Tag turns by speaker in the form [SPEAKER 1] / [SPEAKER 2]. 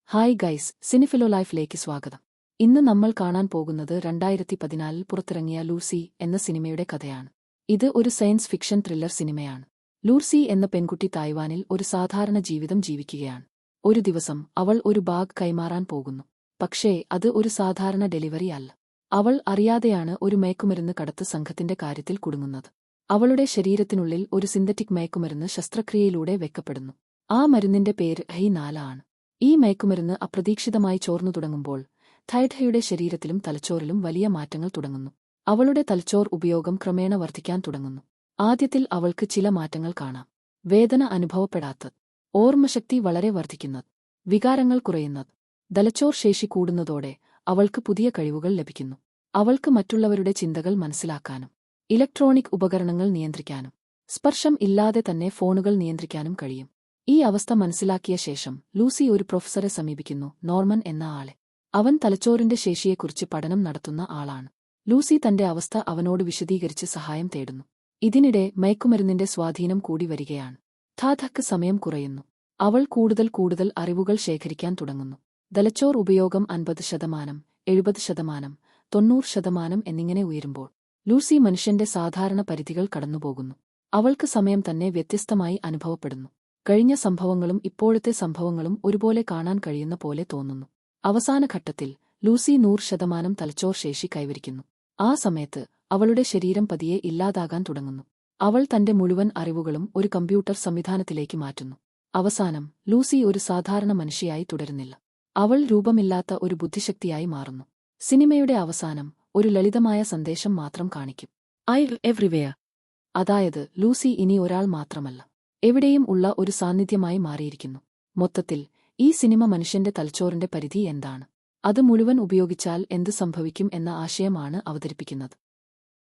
[SPEAKER 1] Hi guys, സിനിഫിലോ ലൈഫിലേക്ക് സ്വാഗതം. ഇന്ന് നമ്മൾ കാണാൻ പോകുന്നത് 2014 പുറത്തിറങ്ങിയ ലൂസി എന്ന സിനിമയുടെ കഥയാണ്. ഇത് ഒരു സയൻസ് ഫിക്ഷൻ ത്രില്ലർ സിനിമയാണ്. ലൂസി എന്ന പെൺകുട്ടി തായ്വാനിൽ ഒരു സാധാരണ ജീവിതം ജീവിക്കുകയാണ്. ഒരു ദിവസം അവൾ ഒരു ബാഗ് കൈമാറാൻ പോകുന്നു. പക്ഷേ അത് ഒരു സാധാരണ ഡെലിവറി അല്ല. അവൾ അറിയാതെയാണ് ഒരു മയക്കുമരുന്ന് കടത്ത് സംഘത്തിന്റെ കാര്യത്തിൽ കുടുങ്ങുന്നത്. അവളുടെ ശരീരത്തിനുള്ളിൽ ഒരു സിന്തറ്റിക് മയക്കുമരുന്ന് ശസ്ത്രക്രിയയിലൂടെ വെക്കപ്പെടുന്നു. ആ മരുന്നിന്റെ പേര് ഹൈ-4 ആണ്. ഈ മയക്കുമരുന്ന് അപ്രതീക്ഷിതമായി ചോർന്നു തുടങ്ങുമ്പോൾ തൈഡയുടെ ശരീരത്തിലും തലച്ചോറിലും വലിയ മാറ്റങ്ങൾ തുടങ്ങുന്നു. അവളുടെ തലച്ചോർ ഉപയോഗം ക്രമേണ വർദ്ധിക്കാൻ തുടങ്ങുന്നു. ആദ്യത്തിൽ അവൾക്ക് ചില മാറ്റങ്ങൾ കാണാം. വേദന അനുഭവപ്പെടാത്തത്, ഓർമ്മശക്തി വളരെ വർദ്ധിക്കുന്നത്, വികാരങ്ങൾ കുറയുന്നത്. തലച്ചോർ ശേഷി കൂടുന്നതോടെ അവൾക്ക് പുതിയ കഴിവുകൾ ലഭിക്കുന്നു. അവൾക്ക് മറ്റുള്ളവരുടെ ചിന്തകൾ മനസ്സിലാക്കാനും ഇലക്ട്രോണിക് ഉപകരണങ്ങൾ നിയന്ത്രിക്കാനും സ്പർശം ഇല്ലാതെ തന്നെ ഫോണുകൾ നിയന്ത്രിക്കാനും കഴിയും. ഈ അവസ്ഥ മനസ്സിലാക്കിയ ശേഷം ലൂസി ഒരു പ്രൊഫസറെ സമീപിക്കുന്നു, നോർമൻ എന്ന ആളെ. അവൻ തലച്ചോറിന്റെ ശേഷിയെക്കുറിച്ച് പഠനം നടത്തുന്ന ആളാണ്. ലൂസി തന്റെ അവസ്ഥ അവനോട് വിശദീകരിച്ച് സഹായം തേടുന്നു. ഇതിനിടെ മയക്കുമരുന്നിന്റെ സ്വാധീനം കൂടി വരികയാണ്. ധാധക്ക് സമയം കുറയുന്നു. അവൾ കൂടുതൽ അറിവുകൾ ശേഖരിക്കാൻ തുടങ്ങുന്നു. തലച്ചോർ ഉപയോഗം 50%, 70%, 90% എന്നിങ്ങനെ ഉയരുമ്പോൾ ലൂസി മനുഷ്യന്റെ സാധാരണ പരിധികൾ കടന്നുപോകുന്നു. അവൾക്ക് സമയം തന്നെ വ്യത്യസ്തമായി അനുഭവപ്പെടുന്നു. കഴിഞ്ഞ സംഭവങ്ങളും ഇപ്പോഴത്തെ സംഭവങ്ങളും ഒരുപോലെ കാണാൻ കഴിയുന്ന പോലെ തോന്നുന്നു. അവസാന ഘട്ടത്തിൽ ലൂസി 100% തലച്ചോർ ശേഷി കൈവരിക്കുന്നു. ആ സമയത്ത് അവളുടെ ശരീരം പതിയെ ഇല്ലാതാകാൻ തുടങ്ങുന്നു. അവൾ തന്റെ മുഴുവൻ അറിവുകളും ഒരു കമ്പ്യൂട്ടർ സംവിധാനത്തിലേക്ക് മാറ്റുന്നു. അവസാനം ലൂസി ഒരു സാധാരണ മനുഷ്യയായി തുടരുന്നില്ല. അവൾ രൂപമില്ലാത്ത ഒരു ബുദ്ധിശക്തിയായി മാറുന്നു. സിനിമയുടെ അവസാനം ഒരു ലളിതമായ സന്ദേശം മാത്രം കാണിക്കും. I everywhere. അതായത് ലൂസി ഇനി ഒരാൾ മാത്രമല്ല, എവിടെയും ഉള്ള ഒരു സാന്നിധ്യമായി മാറിയിരിക്കുന്നു. മൊത്തത്തിൽ ഈ സിനിമ മനുഷ്യന്റെ തലച്ചോറിന്റെ പരിധി എന്താണ്, അത് മുഴുവൻ ഉപയോഗിച്ചാൽ എന്ത് സംഭവിക്കും എന്ന ആശയമാണ് അവതരിപ്പിക്കുന്നത്.